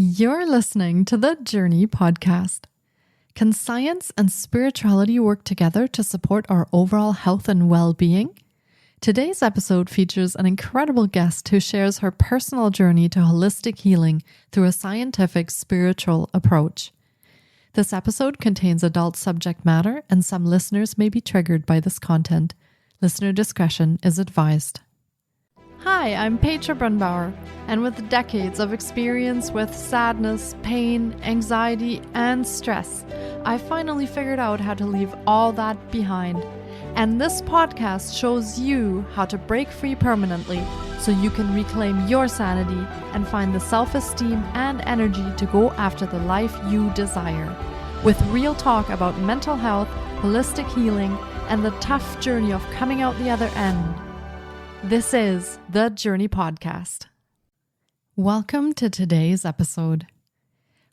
You're listening to the Journey podcast. Can science and spirituality work together to support our overall health and well-being? Today's episode features an incredible guest who shares her personal journey to holistic healing through a scientific spiritual approach. This episode contains adult subject matter and some listeners may be triggered by this content. Listener discretion is advised. Hi, I'm Petra Brunbauer, and with decades of experience with sadness, pain, anxiety, and stress, I finally figured out how to leave all that behind. And this podcast shows you how to break free permanently so you can reclaim your sanity and find the self-esteem and energy to go after the life you desire. With real talk about mental health, holistic healing, and the tough journey of coming out the other end. This is the Journey Podcast. Welcome to today's episode.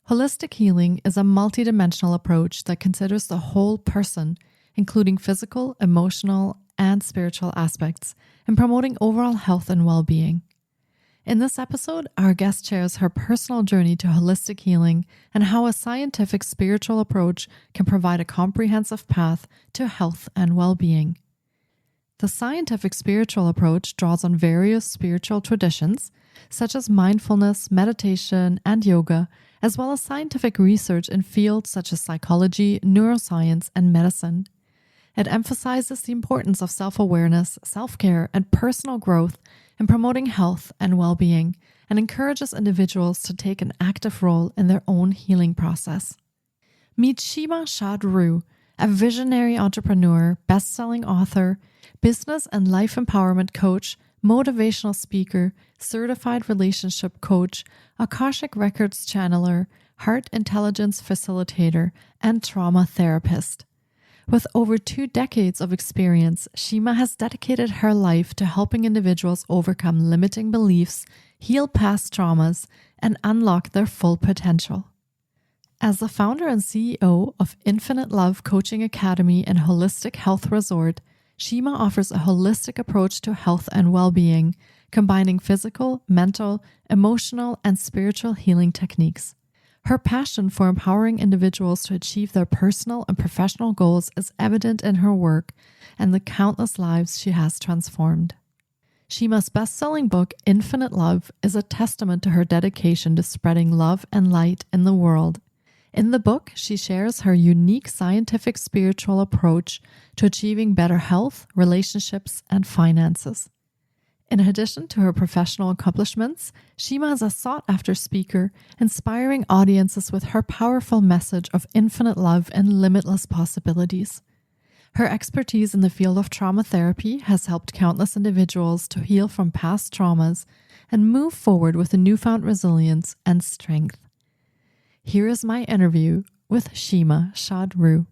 Holistic healing is a multidimensional approach that considers the whole person, including physical, emotional, and spiritual aspects, in promoting overall health and well-being. In this episode, our guest shares her personal journey to holistic healing and how a scientific spiritual approach can provide a comprehensive path to health and well-being. The scientific spiritual approach draws on various spiritual traditions, such as mindfulness, meditation, and yoga, as well as scientific research in fields such as psychology, neuroscience, and medicine. It emphasizes the importance of self-awareness, self-care, and personal growth in promoting health and well-being, and encourages individuals to take an active role in their own healing process. Meet Shima Shad Rouh, a visionary entrepreneur, best-selling author, business and life empowerment coach, motivational speaker, certified relationship coach, Akashic Records channeler, heart intelligence facilitator, and trauma therapist. With over 2 decades of experience, Shima has dedicated her life to helping individuals overcome limiting beliefs, heal past traumas, and unlock their full potential. As the founder and CEO of Infinite Love Coaching Academy and Holistic Health Resort, Shima offers a holistic approach to health and well-being, combining physical, mental, emotional, and spiritual healing techniques. Her passion for empowering individuals to achieve their personal and professional goals is evident in her work and the countless lives she has transformed. Shima's best-selling book, Infinite Love, is a testament to her dedication to spreading love and light in the world. In the book, she shares her unique scientific spiritual approach to achieving better health, relationships, and finances. In addition to her professional accomplishments, Shima is a sought-after speaker, inspiring audiences with her powerful message of infinite love and limitless possibilities. Her expertise in the field of trauma therapy has helped countless individuals to heal from past traumas and move forward with a newfound resilience and strength. Here is my interview with Shima Shad Rouh.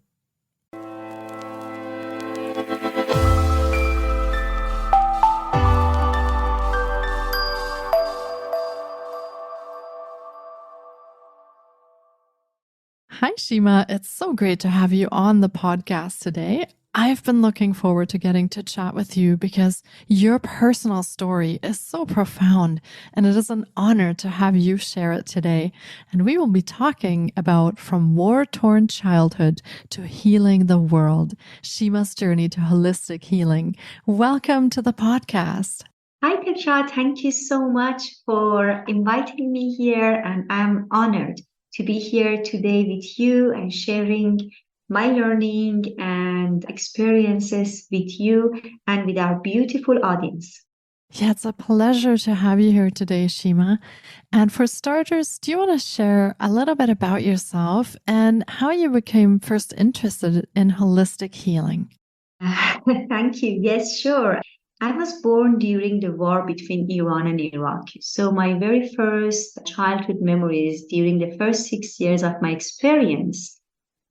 Hi, Shima. It's so great to have you on the podcast today. I've been looking forward to getting to chat with you because your personal story is so profound, and it is an honor to have you share it today. And we will be talking about from war-torn childhood to healing the world, Shima's journey to holistic healing. Welcome to the podcast. Hi, Petra. Thank you so much for inviting me here, and I'm honored to be here today with you and sharing my learning and experiences with you and with our beautiful audience. Yeah, it's a pleasure to have you here today, Shima. And for starters, do you want to share a little bit about yourself and how you became first interested in holistic healing? Thank you. Yes, sure. I was born during the war between Iran and Iraq. So my very first childhood memories during the first 6 years of my experience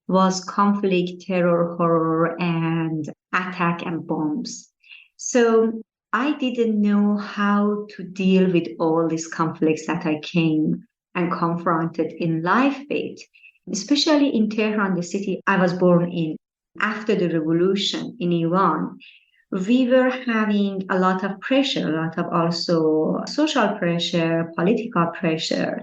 was conflict, terror, horror, and attack and bombs. So I didn't know how to deal with all these conflicts that I came and confronted in life with, especially in Tehran, the city I was born in. After the revolution in Iran, we were having a lot of pressure, a lot of also social pressure, political pressure.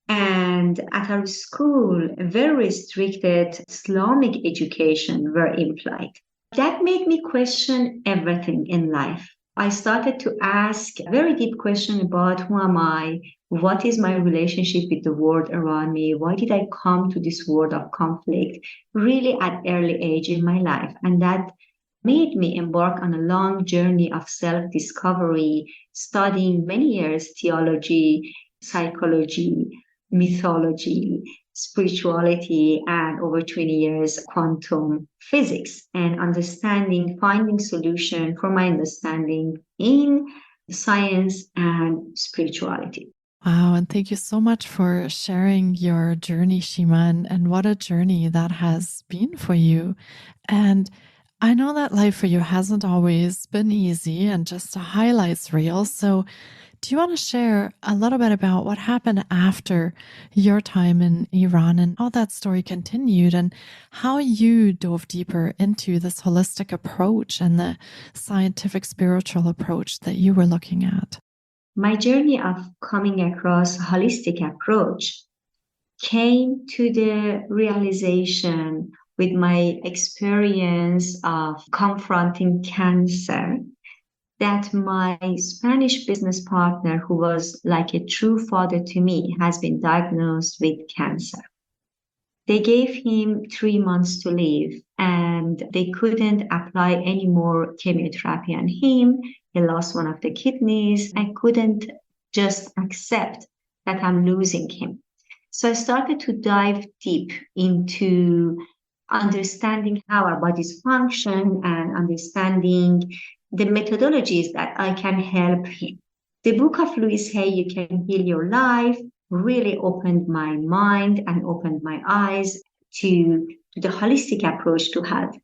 And at our school, a very restricted Islamic education were implied. That made me question everything in life. I started to ask a very deep question about who am I? What is my relationship with the world around me? Why did I come to this world of conflict really at early age in my life? And that made me embark on a long journey of self-discovery, studying many years theology, psychology, mythology, spirituality, and over 20 years quantum physics, and finding solution for my understanding in science and spirituality. Wow. And thank you so much for sharing your journey, Shima, and what a journey that has been for you. And I know that life for you hasn't always been easy and just a highlights reel. So do you want to share a little bit about what happened after your time in Iran and how that story continued and how you dove deeper into this holistic approach and the scientific spiritual approach that you were looking at? My journey of coming across a holistic approach came to the realization with my experience of confronting cancer that my Spanish business partner, who was like a true father to me, has been diagnosed with cancer. They gave him 3 months to live, and they couldn't apply any more chemotherapy on him. He lost one of the kidneys. I couldn't just accept that I'm losing him. So I started to dive deep into understanding how our bodies function and understanding the methodologies that I can help him. The book of Louise Hay, You Can Heal Your Life, really opened my mind and opened my eyes to the holistic approach to health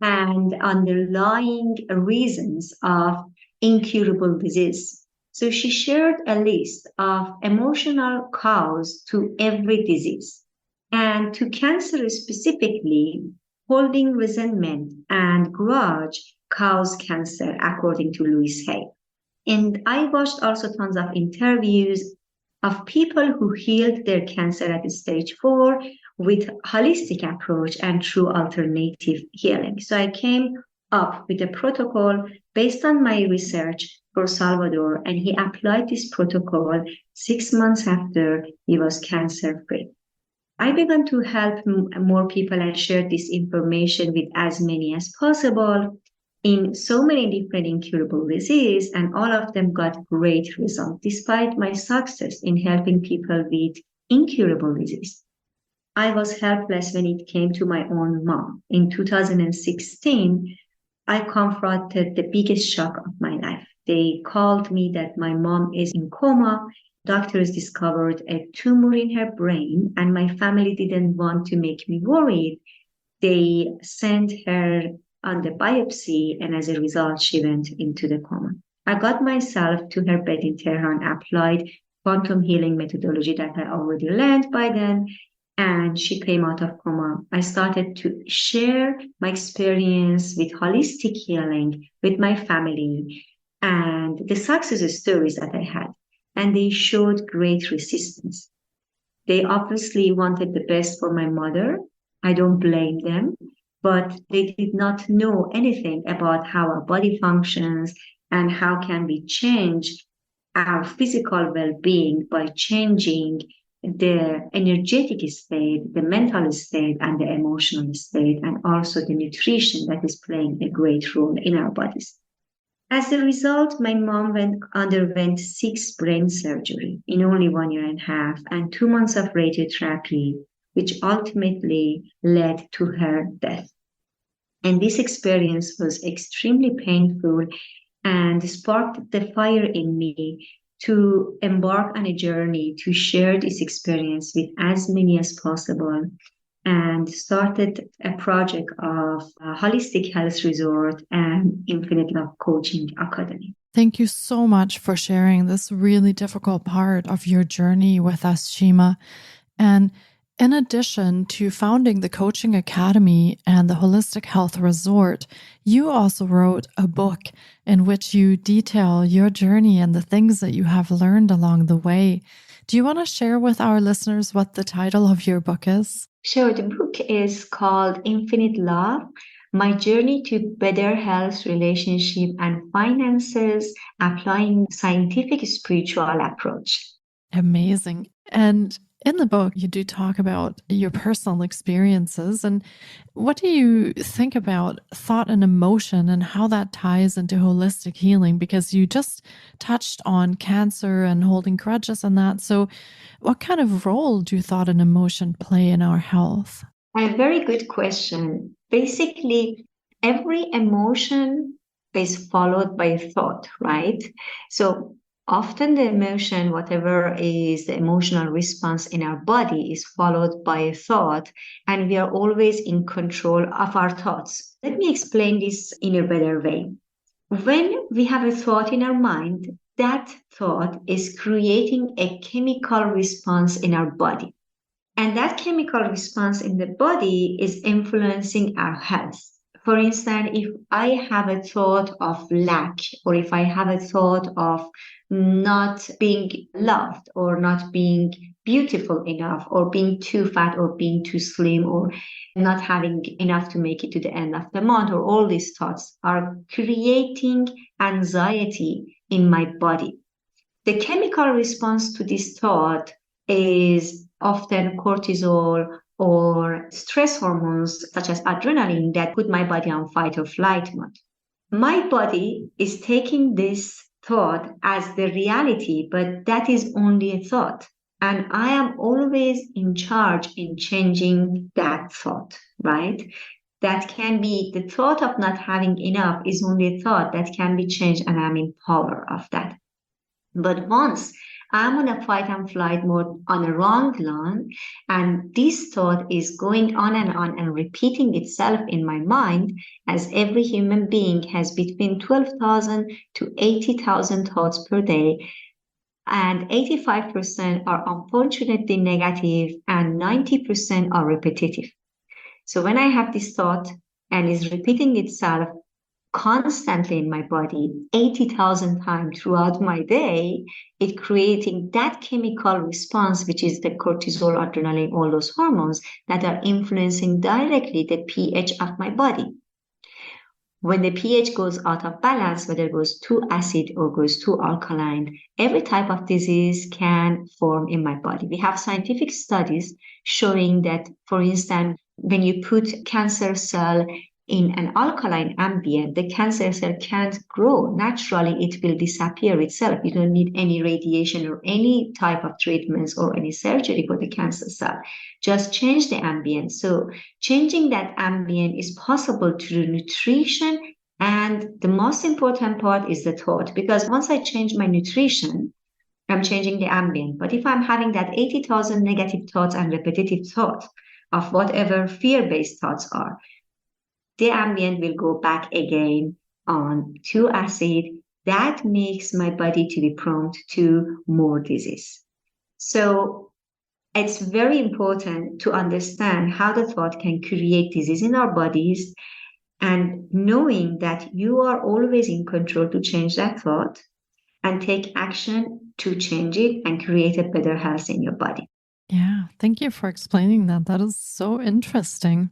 and underlying reasons of incurable disease. So she shared a list of emotional causes to every disease. And to cancer specifically, holding resentment and grudge cause cancer, according to Louise Hay. And I watched also tons of interviews of people who healed their cancer at stage 4 with holistic approach and true alternative healing. So I came up with a protocol based on my research for Salvador, and he applied this protocol 6 months after he was cancer-free. I began to help more people and share this information with as many as possible in so many different incurable diseases, and all of them got great results despite my success in helping people with incurable disease. I was helpless when it came to my own mom. In 2016, I confronted the biggest shock of my life. They called me that my mom is in coma. Doctors discovered a tumor in her brain, and my family didn't want to make me worried. They sent her on the biopsy, and as a result, she went into the coma. I got myself to her bed in Tehran, applied quantum healing methodology that I already learned by then, and she came out of coma. I started to share my experience with holistic healing with my family and the success stories that I had. And they showed great resistance. They obviously wanted the best for my mother. I don't blame them, but they did not know anything about how our body functions and how can we change our physical well-being by changing the energetic state, the mental state, and the emotional state, and also the nutrition that is playing a great role in our bodies. As a result, my mom underwent 6 brain surgery in only 1.5 years and 2 months of radiotherapy, which ultimately led to her death. And this experience was extremely painful and sparked the fire in me to embark on a journey to share this experience with as many as possible, and started a project of a holistic health resort and Infinite Love Coaching Academy. Thank you so much for sharing this really difficult part of your journey with us, Shima. And in addition to founding the Coaching Academy and the Holistic Health Resort, you also wrote a book in which you detail your journey and the things that you have learned along the way. Do you want to share with our listeners what the title of your book is? Sure. The book is called Infinite Love: My Journey to Better Health, Relationship, and Finances, Applying Scientific Spiritual Approach. Amazing. And in the book, you do talk about your personal experiences. And what do you think about thought and emotion and how that ties into holistic healing? Because you just touched on cancer and holding grudges and that. So, what kind of role do thought and emotion play in our health? A very good question. Basically, every emotion is followed by a thought, right? So often the emotion, whatever is the emotional response in our body, is followed by a thought, and we are always in control of our thoughts. Let me explain this in a better way. When we have a thought in our mind, that thought is creating a chemical response in our body. And that chemical response in the body is influencing our health. For instance, if I have a thought of lack, or if I have a thought of not being loved, or not being beautiful enough, or being too fat, or being too slim, or not having enough to make it to the end of the month, or all these thoughts are creating anxiety in my body. The chemical response to this thought is often cortisol or stress hormones such as adrenaline that put my body on fight or flight mode. My body is taking this thought as the reality, but that is only a thought. And I am always in charge in changing that thought, right? That can be the thought of not having enough is only a thought that can be changed, and I'm in power of that. But once I'm on a fight and flight mode on a wrong line, and this thought is going on and repeating itself in my mind, as every human being has between 12,000 to 80,000 thoughts per day, and 85% are unfortunately negative, and 90% are repetitive. So when I have this thought and is repeating itself constantly in my body 80,000 times throughout my day, it creating that chemical response, which is the cortisol, adrenaline, all those hormones that are influencing directly the pH of my body. When the pH goes out of balance, whether it goes too acid or goes too alkaline, every type of disease can form in my body. We have scientific studies showing that, for instance, when you put cancer cell in an alkaline ambient, the cancer cell can't grow. Naturally, it will disappear itself. You don't need any radiation or any type of treatments or any surgery for the cancer cell. Just change the ambient. So changing that ambient is possible through nutrition. And the most important part is the thought, because once I change my nutrition, I'm changing the ambient. But if I'm having that 80,000 negative thoughts and repetitive thoughts of whatever fear-based thoughts are, the ambient will go back again on to acid. That makes my body to be prone to more disease. So it's very important to understand how the thought can create disease in our bodies, and knowing that you are always in control to change that thought and take action to change it and create a better health in your body. Yeah, thank you for explaining that. That is so interesting.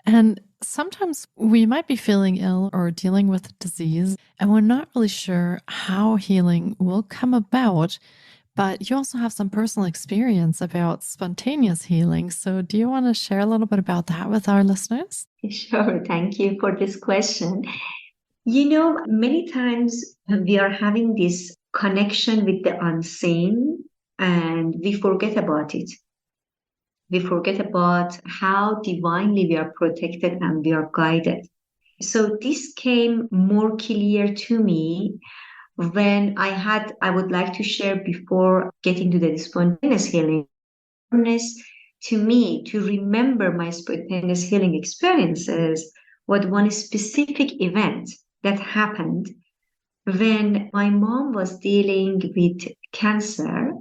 And sometimes we might be feeling ill or dealing with disease, and we're not really sure how healing will come about. But you also have some personal experience about spontaneous healing. So, do you want to share a little bit about that with our listeners? Sure. Thank you for this question. Many times we are having this connection with the unseen and we forget about it. We forget about how divinely we are protected and we are guided. So this came more clear to me when I would like to share before getting to the spontaneous healing, to me to remember my spontaneous healing experiences was one specific event that happened when my mom was dealing with cancer,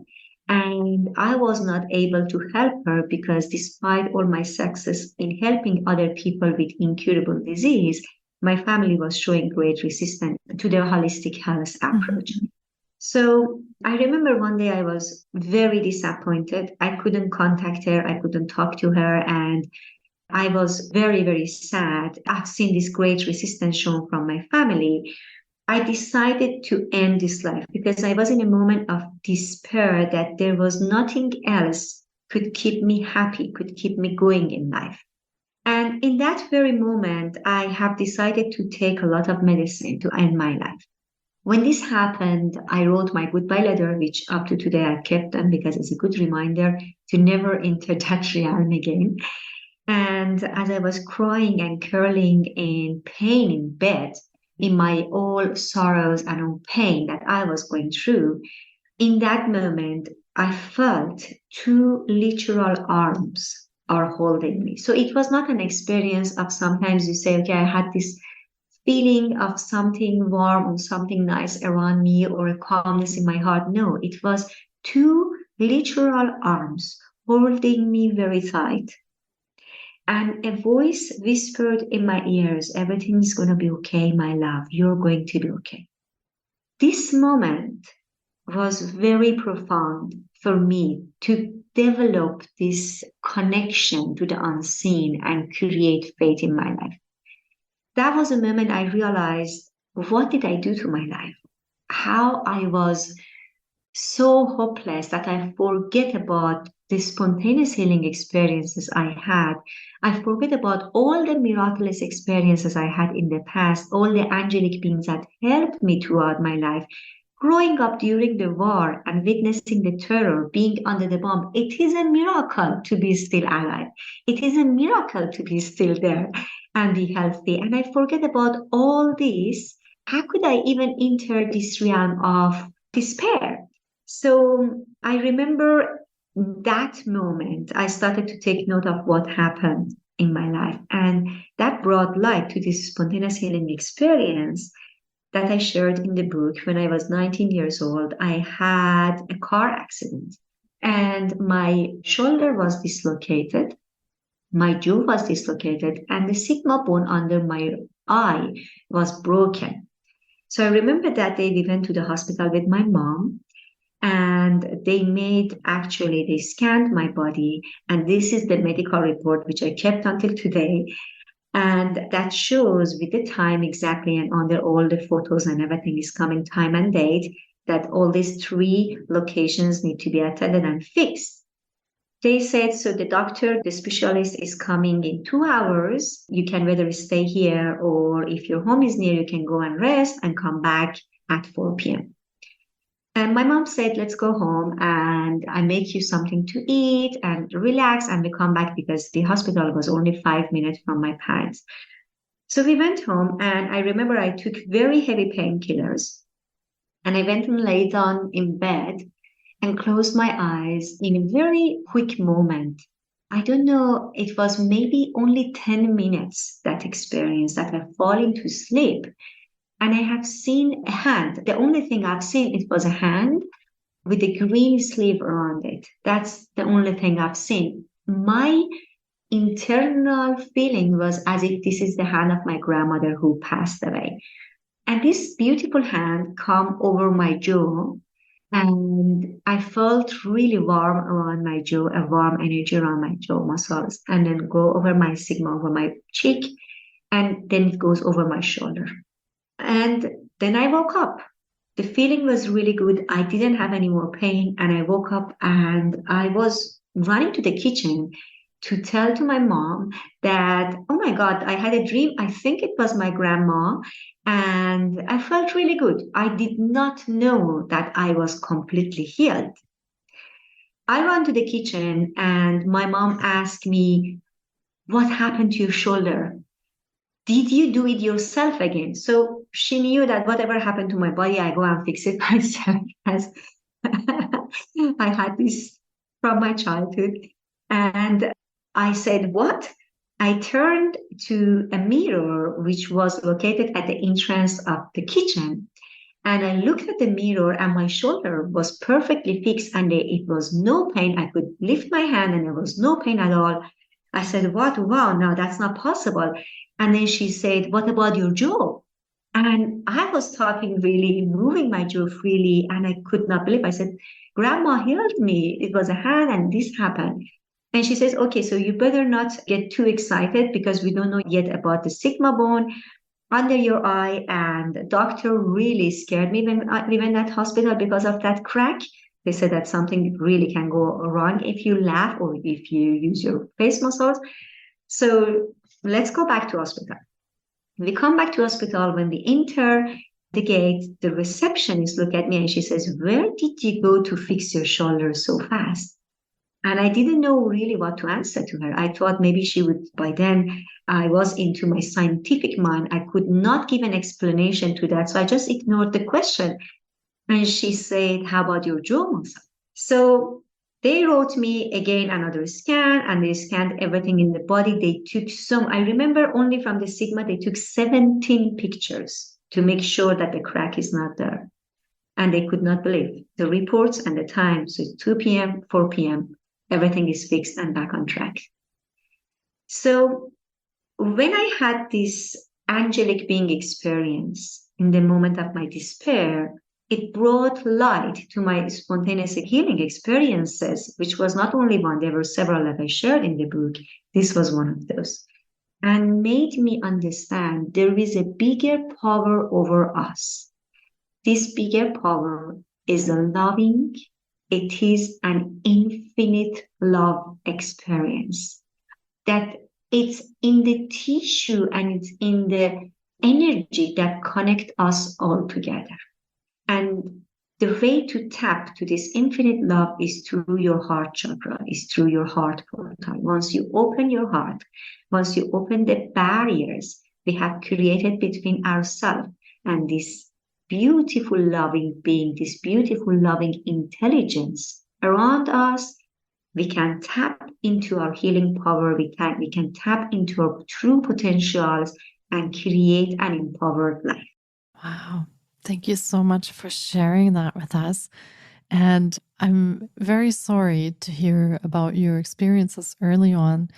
and I was not able to help her because despite all my success in helping other people with incurable disease, my family was showing great resistance to the holistic health approach. So I remember one day I was very disappointed. I couldn't contact her, I couldn't talk to her, and I was very, very sad. I've seen this great resistance shown from my family. I decided to end this life because I was in a moment of despair that there was nothing else could keep me happy, could keep me going in life. And in that very moment, I have decided to take a lot of medicine to end my life. When this happened, I wrote my goodbye letter, which up to today I kept them because it's a good reminder to never enter that realm again. And as I was crying and curling in pain in bed, in my all sorrows and all pain that I was going through, in that moment, I felt two literal arms are holding me. So it was not an experience of sometimes you say, okay, I had this feeling of something warm or something nice around me or a calmness in my heart. No, it was two literal arms holding me very tight. And a voice whispered in my ears, everything's going to be okay, my love. You're going to be okay. This moment was very profound for me to develop this connection to the unseen and create faith in my life. That was a moment I realized, what did I do to my life? How I was so hopeless that I forget about the spontaneous healing experiences I had. I forget about all the miraculous experiences I had in the past, all the angelic beings that helped me throughout my life. Growing up during the war and witnessing the terror, being under the bomb, it is a miracle to be still alive. It is a miracle to be still there and be healthy. And I forget about all this. How could I even enter this realm of despair? So I remember that moment, I started to take note of what happened in my life. And that brought light to this spontaneous healing experience that I shared in the book. When I was 19 years old, I had a car accident and my shoulder was dislocated, my jaw was dislocated, and the sigma bone under my eye was broken. So I remember that day we went to the hospital with my mom and they scanned my body. And this is the medical report, which I kept until today. And that shows with the time exactly and under all the photos and everything is coming time and date that all these three locations need to be attended and fixed. They said, so the doctor, the specialist is coming in 2 hours. You can whether stay here or if your home is near, you can go and rest and come back at 4 p.m. And my mom said, let's go home and I make you something to eat and relax. And we come back because the hospital was only 5 minutes from my parents. So we went home and I remember I took very heavy painkillers and I went and lay down in bed and closed my eyes in a very quick moment. I don't know, it was maybe only 10 minutes, that experience that I fall into sleep. And I have seen a hand. The only thing I've seen, it was a hand with a green sleeve around it. That's the only thing I've seen. My internal feeling was as if this is the hand of my grandmother who passed away. And this beautiful hand come over my jaw. And I felt really warm around my jaw, a warm energy around my jaw muscles, and then go over my sigma, over my cheek, and then it goes over my shoulder. And then I woke up. The feeling was really good. I didn't have any more pain. And I woke up and I was running to the kitchen to tell to my mom that, oh my God, I had a dream. I think it was my grandma. And I felt really good. I did not know that I was completely healed. I ran to the kitchen and my mom asked me, what happened to your shoulder? Did you do it yourself again? So she knew that whatever happened to my body, I go and fix it myself, as I had this from my childhood. And I said, what? I turned to a mirror, which was located at the entrance of the kitchen. And I looked at the mirror and my shoulder was perfectly fixed and it was no pain. I could lift my hand and there was no pain at all. I said, what? Wow, no, that's not possible. And then she said, what about your jaw? And I was talking really, moving my jaw freely, and I could not believe. I said, Grandma healed me. It was a hand, and this happened. And she says, okay, so you better not get too excited because we don't know yet about the sigma bone under your eye. And the doctor really scared me when we went at hospital because of that crack. They said that something really can go wrong if you laugh or if you use your face muscles. So let's go back to hospital. We come back to hospital. When we enter the gate, the receptionist look at me and she says, where did you go to fix your shoulder so fast? And I didn't know really what to answer to her. I thought maybe she would, by then, I was into my scientific mind. I could not give an explanation to that. So I just ignored the question. And she said, how about your jaw muscle? So they wrote me again another scan and they scanned everything in the body. They took I remember only from the sigma, they took 17 pictures to make sure that the crack is not there. And they could not believe the reports and the time. So it's 2 p.m., 4 p.m., everything is fixed and back on track. So when I had this angelic being experience in the moment of my despair, it brought light to my spontaneous healing experiences, which was not only one, there were several that I shared in the book. This was one of those, and made me understand there is a bigger power over us. This bigger power is loving. It is an infinite love experience, that it's in the tissue and it's in the energy that connect us all together. And the way to tap to this infinite love is through your heart chakra, is through your heart portal. Once you open your heart, once you open the barriers we have created between ourselves and this beautiful loving being, this beautiful loving intelligence around us, we can tap into our healing power. We can tap into our true potentials and create an empowered life. Wow. Thank you so much for sharing that with us. And I'm very sorry to hear about your experiences early on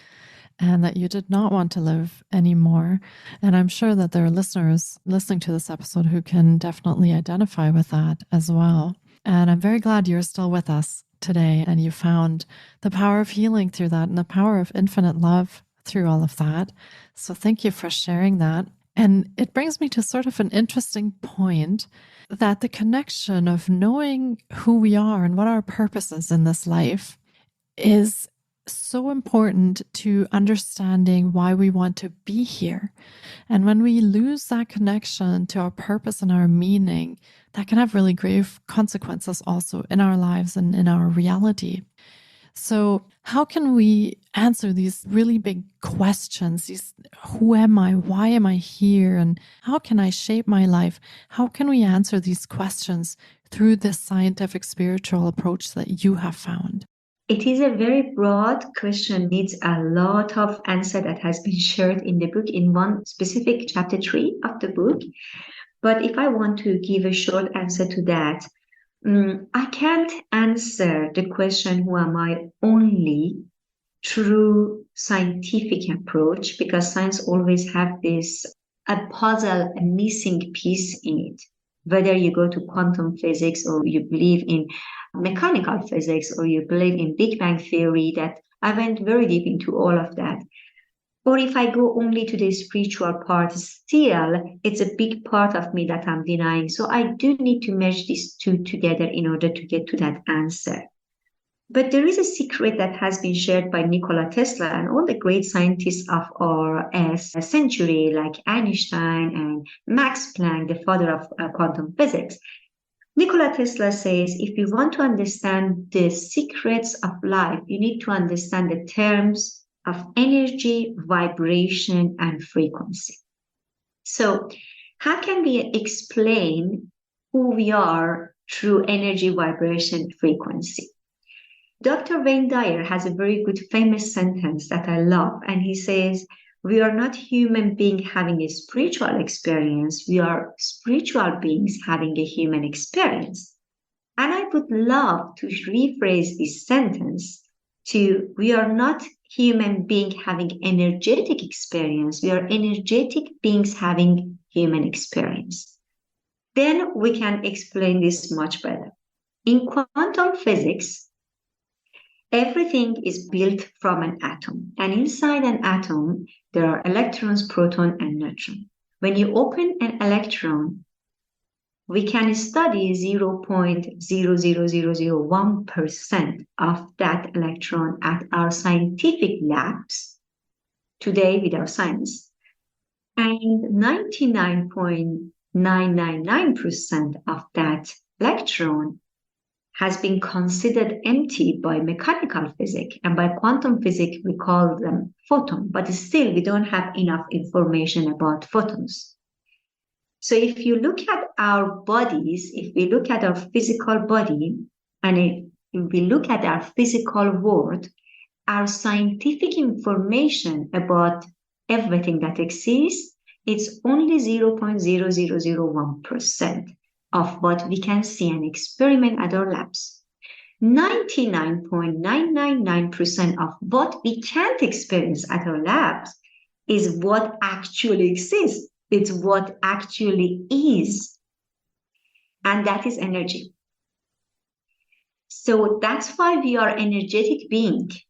and that you did not want to live anymore. And I'm sure that there are listeners listening to this episode who can definitely identify with that as well. And I'm very glad you're still with us today and you found the power of healing through that and the power of infinite love through all of that. So thank you for sharing that. And it brings me to sort of an interesting point that the connection of knowing who we are and what our purpose is in this life is so important to understanding why we want to be here. And when we lose that connection to our purpose and our meaning, that can have really grave consequences also in our lives and in our reality. So how can we answer these really big questions? Who am I? Why am I here? And how can I shape my life? How can we answer these questions through this scientific spiritual approach that you have found? It is a very broad question, needs a lot of answer that has been shared in the book in one specific chapter 3 of the book. But if I want to give a short answer to that, I can't answer the question, who am I, only through scientific approach, because science always have a puzzle, a missing piece in it. Whether you go to quantum physics or you believe in mechanical physics or you believe in Big Bang theory, that I went very deep into all of that. Or if I go only to the spiritual part, still, it's a big part of me that I'm denying. So I do need to merge these two together in order to get to that answer. But there is a secret that has been shared by Nikola Tesla and all the great scientists of our century, like Einstein and Max Planck, the father of quantum physics. Nikola Tesla says, if you want to understand the secrets of life, you need to understand the terms of energy, vibration, and frequency. So how can we explain who we are through energy, vibration, frequency? Dr. Wayne Dyer has a very good famous sentence that I love, and he says, we are not human beings having a spiritual experience, we are spiritual beings having a human experience. And I would love to rephrase this sentence to, we are not human being having energetic experience, we are energetic beings having human experience. Then we can explain this much better. In quantum physics, everything is built from an atom. And inside an atom, there are electrons, proton, and neutron. When you open an electron, we can study 0.00001% of that electron at our scientific labs today with our science. And 99.999% of that electron has been considered empty by mechanical physics, and by quantum physics we call them photons, but still we don't have enough information about photons. So if you look at our bodies, if we look at our physical body, and if we look at our physical world, our scientific information about everything that exists, it's only 0.0001% of what we can see and experiment at our labs. 99.999% of what we can't experience at our labs is what actually exists. It's what actually is. And that is energy. So that's why we are energetic beings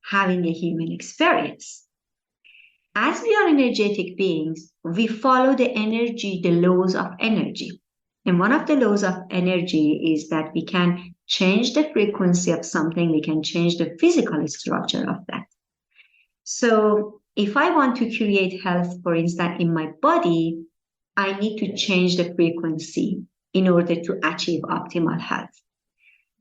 having a human experience. As we are energetic beings, we follow the laws of energy. And one of the laws of energy is that we can change the frequency of something, we can change the physical structure of that. So if I want to create health, for instance, in my body, I need to change the frequency in order to achieve optimal health.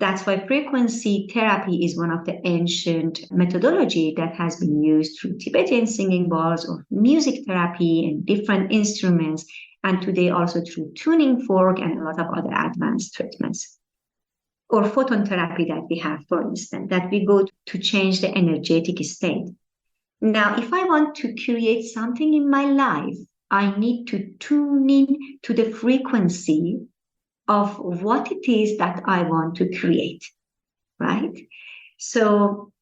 That's why frequency therapy is one of the ancient methodology that has been used through Tibetan singing bowls or music therapy and different instruments, and today also through tuning fork and a lot of other advanced treatments. Or photon therapy that we have, for instance, that we go to change the energetic state. Now, if I want to create something in my life, I need to tune in to the frequency of what it is that I want to create, right? So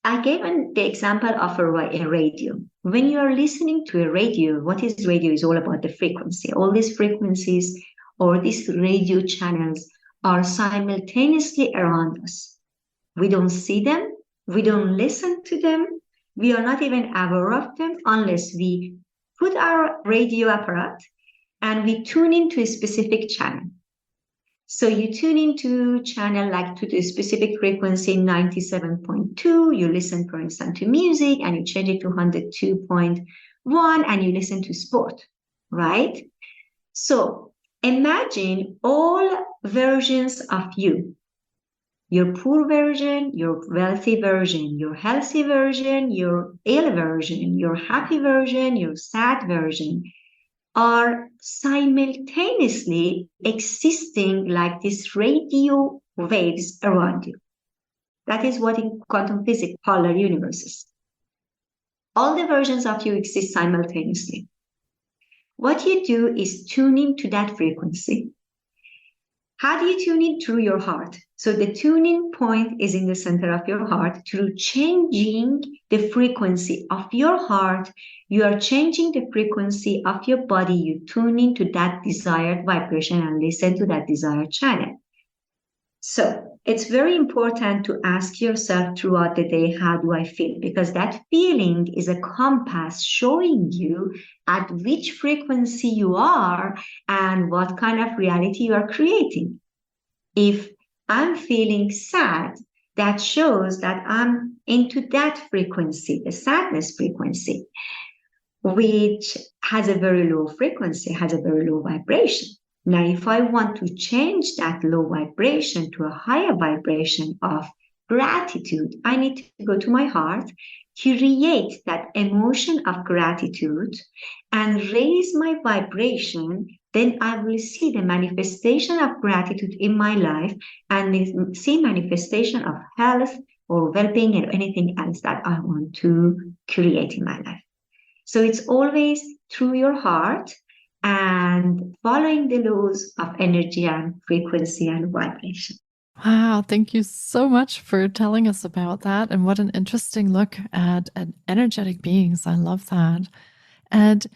I gave the example of a radio. When you are listening to a radio, what is radio is all about the frequency. All these frequencies or these radio channels are simultaneously around us. We don't see them. We don't listen to them. We are not even aware of them unless we put our radio apparat and we tune into a specific channel. So you tune into channel like to the specific frequency 97.2, you listen, for instance, to music, and you change it to 102.1 and you listen to sport, right? So imagine all versions of you. Your poor version, your wealthy version, your healthy version, your ill version, your happy version, your sad version are simultaneously existing like these radio waves around you. That is what in quantum physics polar universes. All the versions of you exist simultaneously. What you do is tune into that frequency. How do you tune in? Through your heart. So the tuning point is in the center of your heart. Through changing the frequency of your heart, you are changing the frequency of your body. You tune into that desired vibration and listen to that desired channel. So it's very important to ask yourself throughout the day, how do I feel? Because that feeling is a compass showing you at which frequency you are and what kind of reality you are creating. If I'm feeling sad, that shows that I'm into that frequency, the sadness frequency, which has a very low frequency, has a very low vibration. Now, if I want to change that low vibration to a higher vibration of gratitude, I need to go to my heart, create that emotion of gratitude, and raise my vibration. Then I will see the manifestation of gratitude in my life and see manifestation of health or well-being or anything else that I want to create in my life. So it's always through your heart and following the laws of energy and frequency and vibration. Wow, thank you so much for telling us about that. And what an interesting look at energetic beings. I love that. And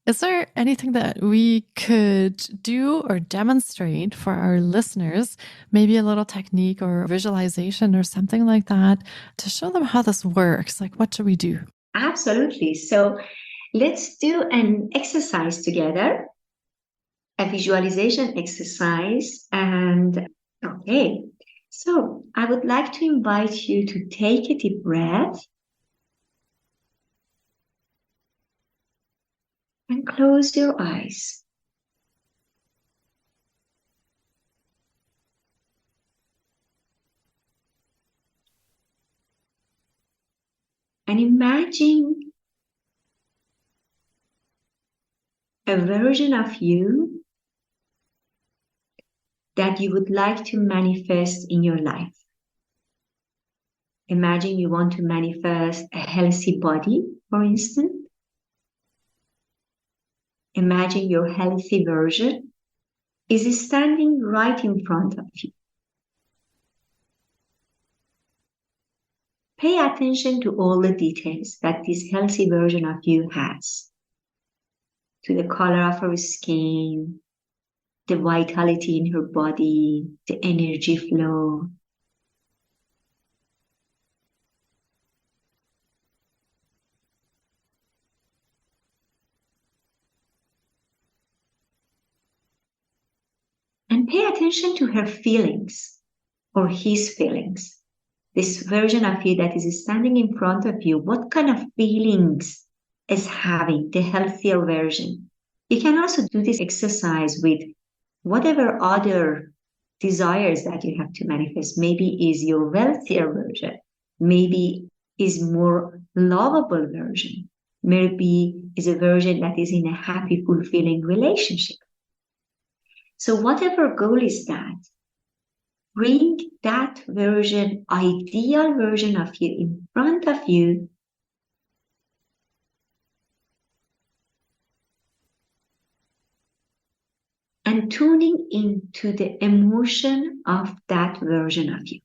Is there anything that we could do or demonstrate for our listeners, maybe a little technique or visualization or something like that, to show them how this works? Like, what should we do? Absolutely. So let's do an exercise together, a visualization exercise. And okay, so I would like to invite you to take a deep breath and close your eyes. And imagine a version of you that you would like to manifest in your life. Imagine you want to manifest a healthy body, for instance. Imagine your healthy version is standing right in front of you. Pay attention to all the details that this healthy version of you has. To the color of her skin, the vitality in her body, the energy flow. And pay attention to her feelings or his feelings. This version of you that is standing in front of you, what kind of feelings is having the healthier version? You can also do this exercise with whatever other desires that you have to manifest. Maybe is your wealthier version. Maybe is more lovable version. Maybe is a version that is in a happy, fulfilling relationship. So whatever goal is that, bring that version, ideal version of you in front of you. And tuning into the emotion of that version of you.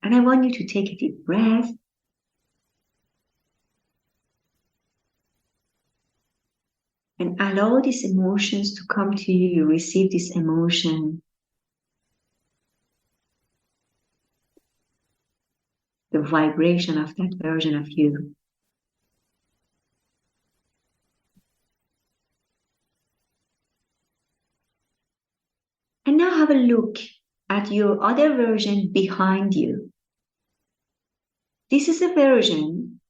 And I want you to take a deep breath. And allow these emotions to come to you. You receive this emotion. The vibration of that version of you. And now have a look at your other version behind you. This is a version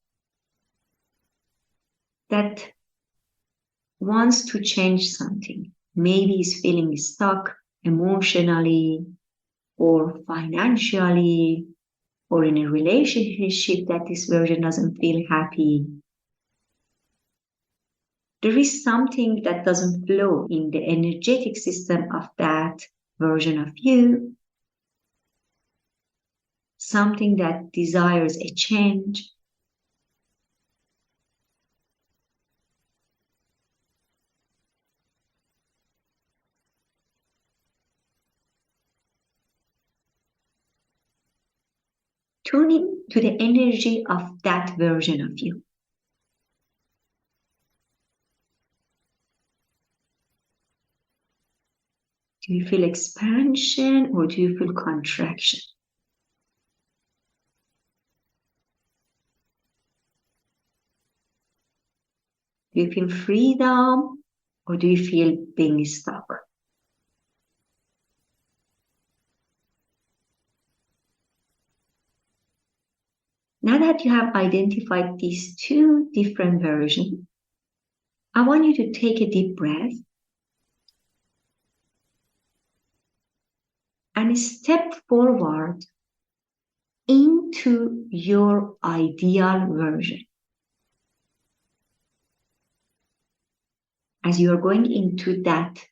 that wants to change something. Maybe is feeling stuck emotionally or financially or in a relationship that this version doesn't feel happy. There is something that doesn't flow in the energetic system of that version of you. Something that desires a change. Tuning to the energy of that version of you. Do you feel expansion or do you feel contraction? Do you feel freedom or do you feel being stuck? Now that you have identified these two different versions, I want you to take a deep breath and step forward into your ideal version. As you are going into that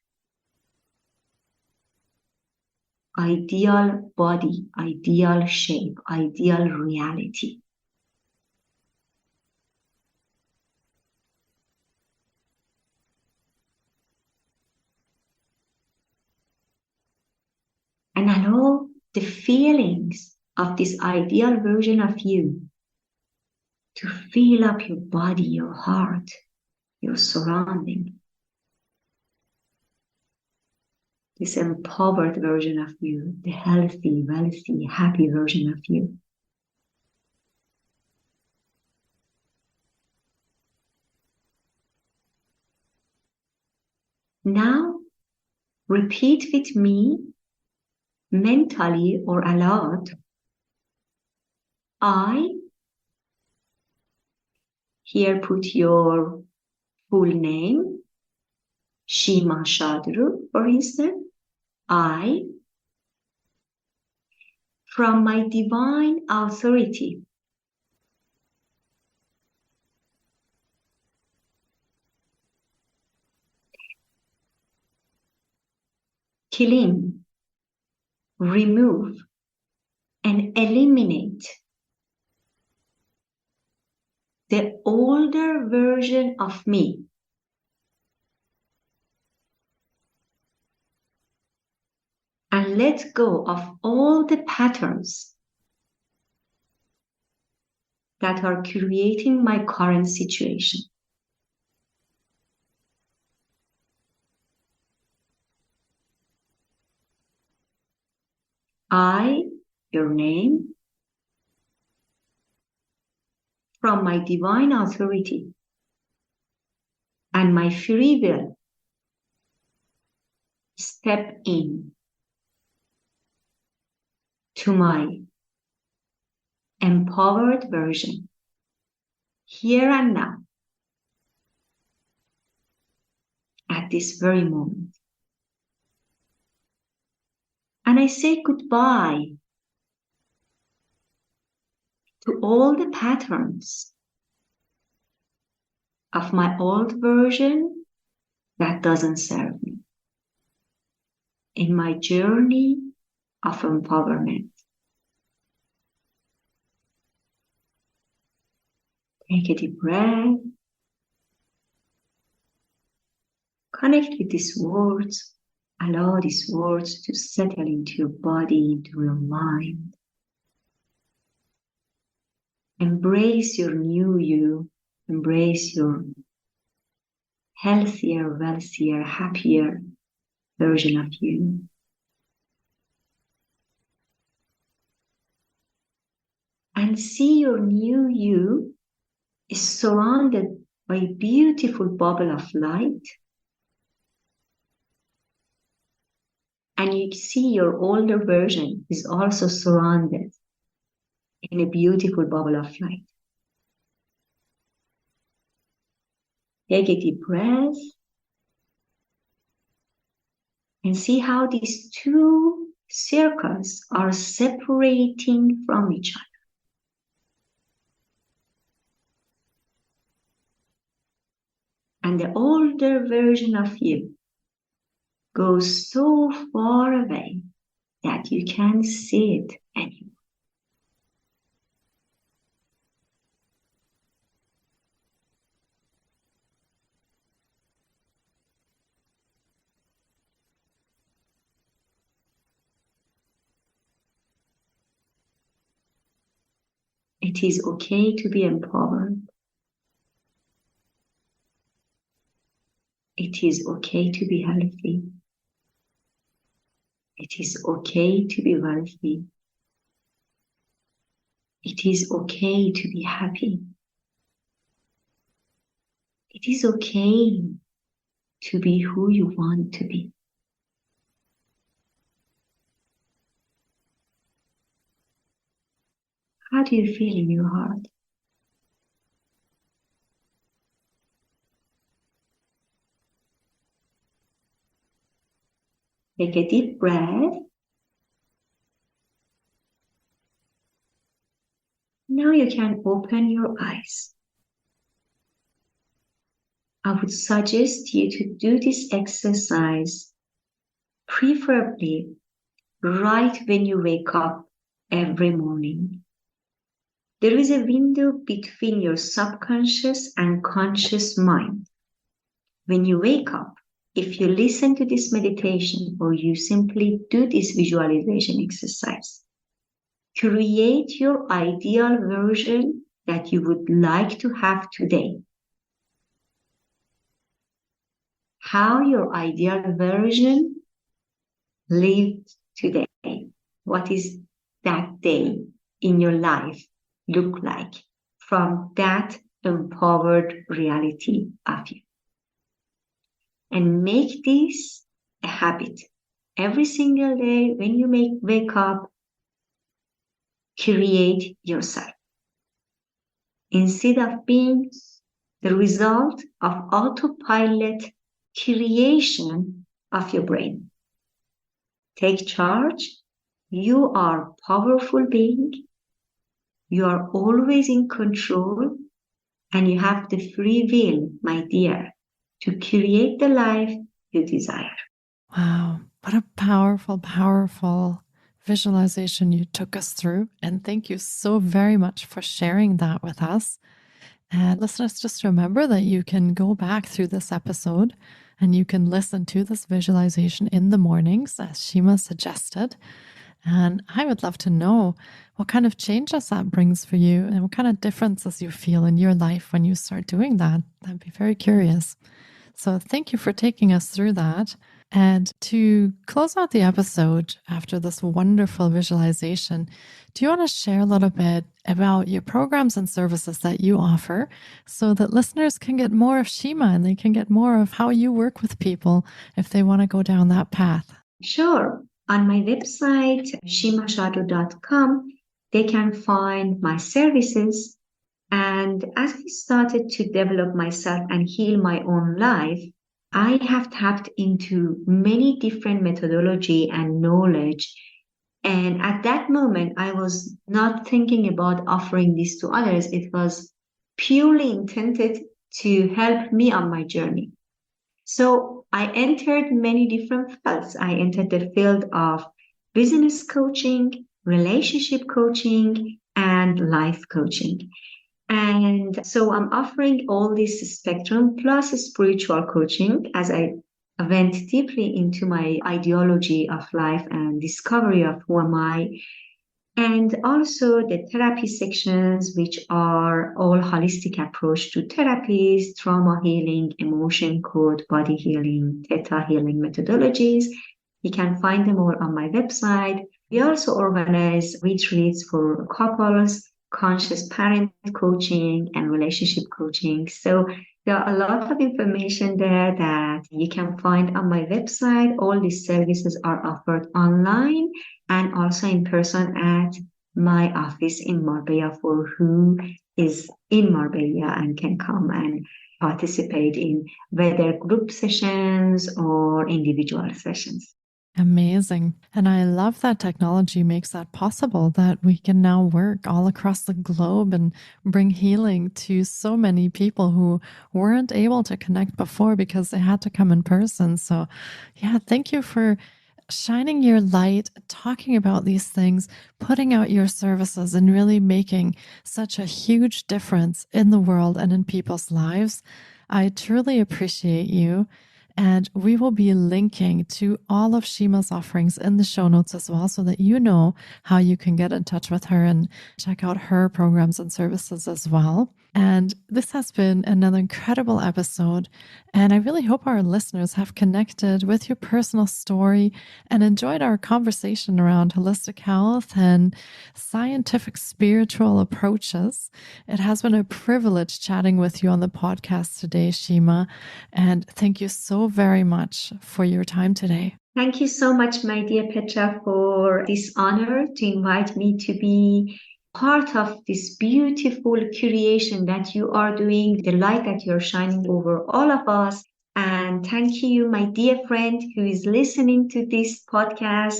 ideal body, ideal shape, ideal reality. And allow the feelings of this ideal version of you to fill up your body, your heart, your surrounding. This empowered version of you, the healthy, wealthy, happy version of you. Now, repeat with me, mentally or aloud, I, here put your full name, Shima Shad Rouh, for instance, I, from my divine authority, clean, remove, and eliminate the older version of me and let go of all the patterns that are creating my current situation. I, your name, from my divine authority and my free will, step in to my empowered version here and now at this very moment. And I say goodbye to all the patterns of my old version that doesn't serve me in my journey of empowerment. Take a deep breath. Connect with these words. Allow these words to settle into your body, into your mind. Embrace your new you. Embrace your healthier, wealthier, happier version of you. And see your new you is surrounded by a beautiful bubble of light. And you see your older version is also surrounded in a beautiful bubble of light. Take a deep breath and see how these two circles are separating from each other. And the older version of you goes so far away that you can't see it anymore. It is okay to be empowered. It is okay to be healthy. It is okay to be wealthy. It is okay to be happy. It is okay to be who you want to be. How do you feel in your heart? Take a deep breath. Now you can open your eyes. I would suggest you to do this exercise preferably right when you wake up every morning. There is a window between your subconscious and conscious mind. When you wake up, if you listen to this meditation or you simply do this visualization exercise, create your ideal version that you would like to have today. How your ideal version lived today. What is that day in your life look like from that empowered reality of you? And make this a habit. Every single day when you wake up, create yourself. Instead of being the result of autopilot creation of your brain. Take charge. You are a powerful being. You are always in control, and you have the free will, my dear, to create the life you desire. Wow, what a powerful, powerful visualization you took us through. And thank you so very much for sharing that with us. And listeners, just remember that you can go back through this episode and you can listen to this visualization in the mornings, as Shima suggested. And I would love to know what kind of changes that brings for you and what kind of differences you feel in your life when you start doing that. I'd be very curious. So thank you for taking us through that. And to close out the episode after this wonderful visualization, do you want to share a little bit about your programs and services that you offer so that listeners can get more of Shima and they can get more of how you work with people if they want to go down that path? Sure. On my website, shimashadu.com, they can find my services. And as I started to develop myself and heal my own life, I have tapped into many different methodology and knowledge. And at that moment, I was not thinking about offering this to others. It was purely intended to help me on my journey. So I entered many different fields. I entered the field of business coaching, relationship coaching, and life coaching. And so I'm offering all this spectrum plus spiritual coaching as I went deeply into my ideology of life and discovery of who am I. And also the therapy sections, which are all holistic approach to therapies, trauma healing, emotion code, body healing, theta healing methodologies. You can find them all on my website. We also organize retreats for couples, conscious parent coaching, and relationship coaching. So there are a lot of information there that you can find on my website. All these services are offered online and also in person at my office in Marbella for who is in Marbella and can come and participate in whether group sessions or individual sessions. Amazing. And I love that technology makes that possible, that we can now work all across the globe and bring healing to so many people who weren't able to connect before because they had to come in person. So yeah, thank you for shining your light, talking about these things, putting out your services, and really making such a huge difference in the world and in people's lives. I truly appreciate you. And we will be linking to all of Shima's offerings in the show notes as well, so that you know how you can get in touch with her and check out her programs and services as well. And this has been another incredible episode. And I really hope our listeners have connected with your personal story and enjoyed our conversation around holistic health and scientific spiritual approaches. It has been a privilege chatting with you on the podcast today, Shima. And thank you so very much for your time today. Thank you so much, my dear Petra, for this honor to invite me to be part of this beautiful creation that you are doing, the light that you're shining over all of us. And thank you, my dear friend who is listening to this podcast.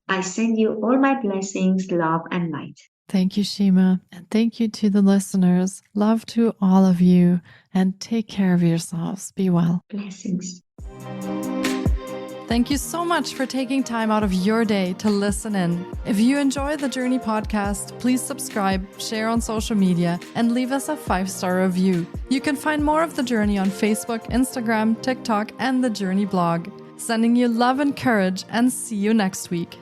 I send you all my blessings, love, and light. Thank you, Shima. And thank you to the listeners. Love to all of you. And take care of yourselves. Be well. Blessings. Thank you so much for taking time out of your day to listen in. If you enjoy the Journey podcast, please subscribe, share on social media, and leave us a 5-star review. You can find more of The Journey on Facebook, Instagram, TikTok, and the Journey blog. Sending you love and courage, and see you next week.